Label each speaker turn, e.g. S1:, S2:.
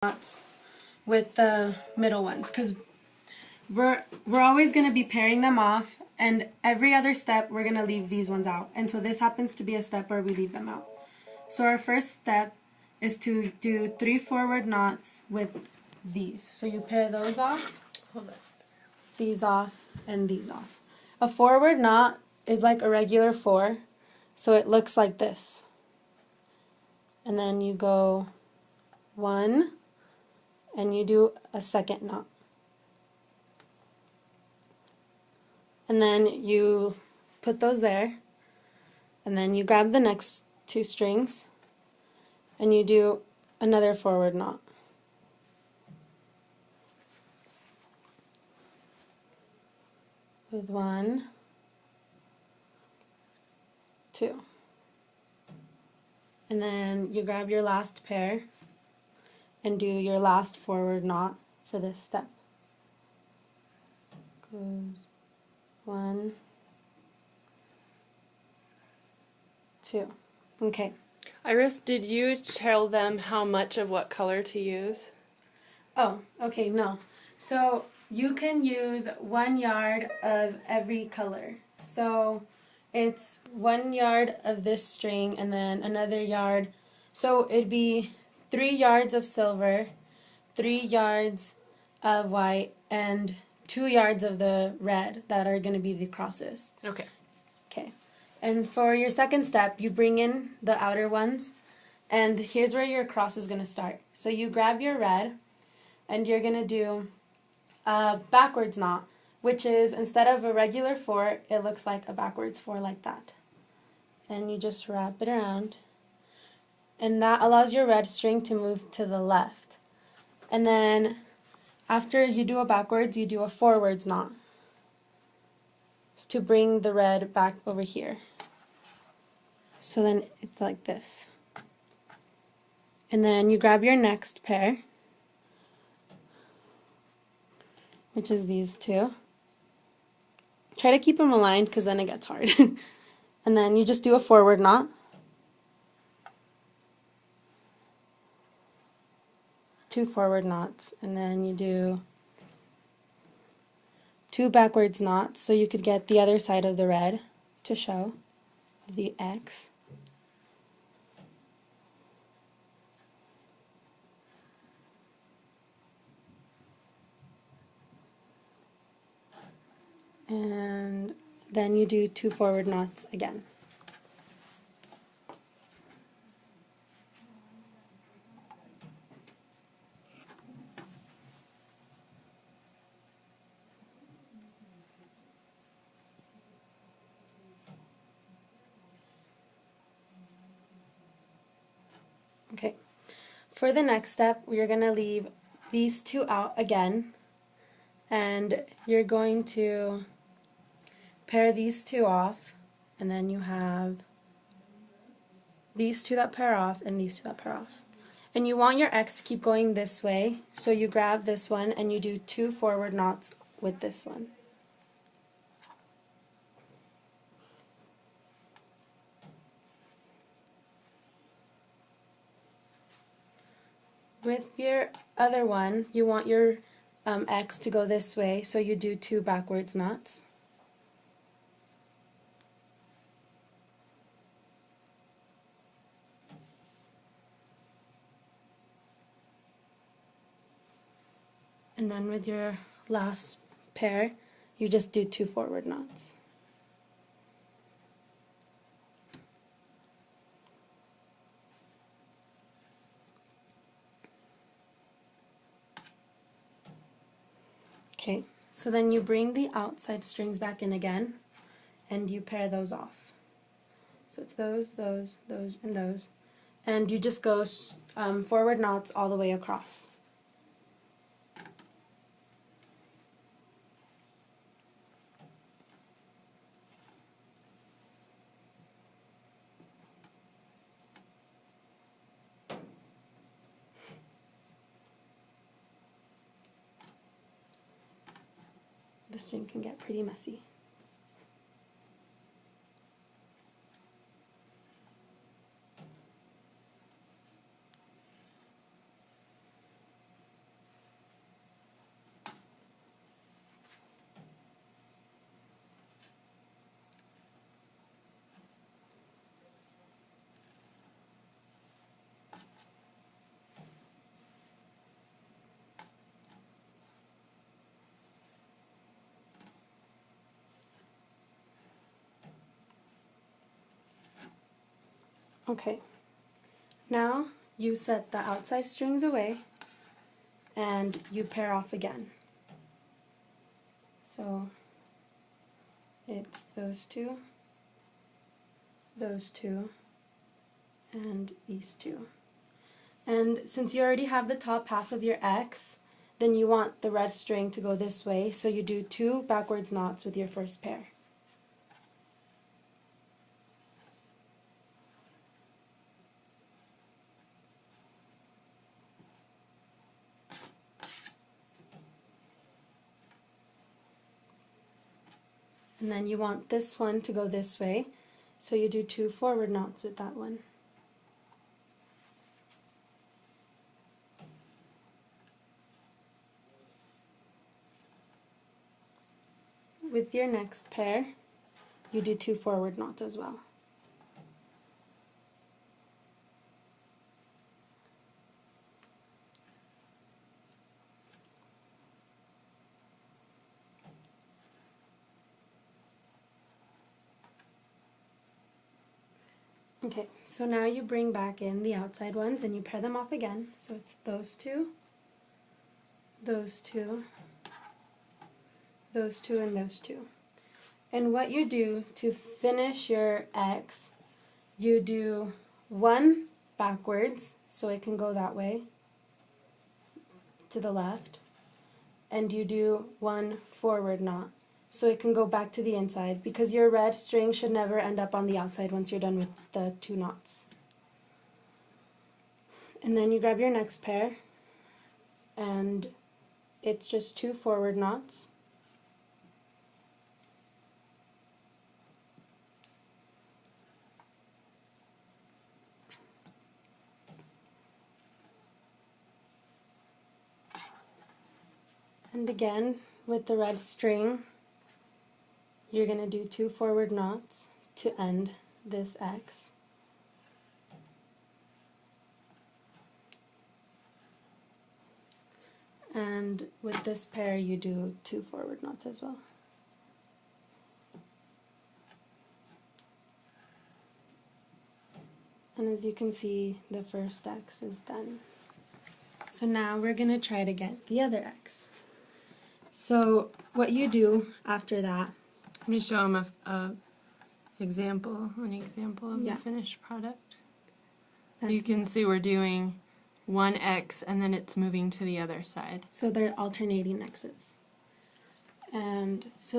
S1: knots with the middle ones, because we're always going to be pairing them off, and every other step we're going to leave these ones out. And so this happens to be a step where we leave them out. So our first step is to do 3 forward knots with these. So you pair those off, these off, and these off. A forward knot is like a regular 4, so it looks like this. And then you go 1, and you do a second knot. And then you put those there, and then you grab the next 2 strings, and you do another forward knot. With 1, 2. And then you grab your last pair and do your last forward knot for this step. Goes 1, 2. Okay.
S2: Iris, did you tell them how much of what color to use?
S1: Oh, okay, no. So you can use 1 yard of every color. So it's 1 yard of this string and then another yard. So it'd be 3 yards of silver, 3 yards of white, and 2 yards of the red that are going to be the crosses.
S2: Okay.
S1: Okay. And for your second step, you bring in the outer ones, and here's where your cross is going to start. So you grab your red, and you're going to do a backwards knot, which is, instead of a regular 4, it looks like a backwards 4 like that. And you just wrap it around, and that allows your red string to move to the left. And then after you do a backwards, you do a forwards knot to bring the red back over here. So then it's like this. And then you grab your next pair, which is these 2. Try to keep them aligned because then it gets hard. And then you just do a forward knot. Two forward knots, and then you do 2 backwards knots so you could get the other side of the red to show, the X. And then you do 2 forward knots again. Okay, for the next step, we're going to leave these 2 out again, and you're going to pair these 2 off, and then you have these 2 that pair off and these 2 that pair off. And you want your X to keep going this way, so you grab this one and you do 2 forward knots with this one. With your other one, you want your X to go this way, so you do 2 backwards knots. And then with your last pair, you just do 2 forward knots. Okay, so then you bring the outside strings back in again, and you pair those off. So it's those, those, those, and those. And you just go forward knots all the way across. The string can get pretty messy. Okay, now you set the outside strings away and you pair off again. So it's those two, and these two. And since you already have the top half of your X, then you want the red string to go this way, so you do 2 backwards knots with your first pair. And then you want this one to go this way, so you do 2 forward knots with that one. With your next pair, you do 2 forward knots as well. Okay, so now you bring back in the outside ones and you pair them off again. So it's those two, and those two. And what you do to finish your X, you do 1 backwards, so it can go that way, to the left, and you do 1 forward knot, so it can go back to the inside, because your red string should never end up on the outside once you're done with the 2 knots. And then you grab your next pair, and it's just 2 forward knots. And again, with the red string, you're going to do 2 forward knots to end this X. And with this pair, you do 2 forward knots as well. And as you can see, the first X is done. So now we're going to try to get the other X. So what you do after that,
S2: Let me show them an example of
S1: Yeah.
S2: the finished product.
S1: that's
S2: You can see we're doing 1 X and then it's moving to the other side.
S1: so they're alternating X's. And so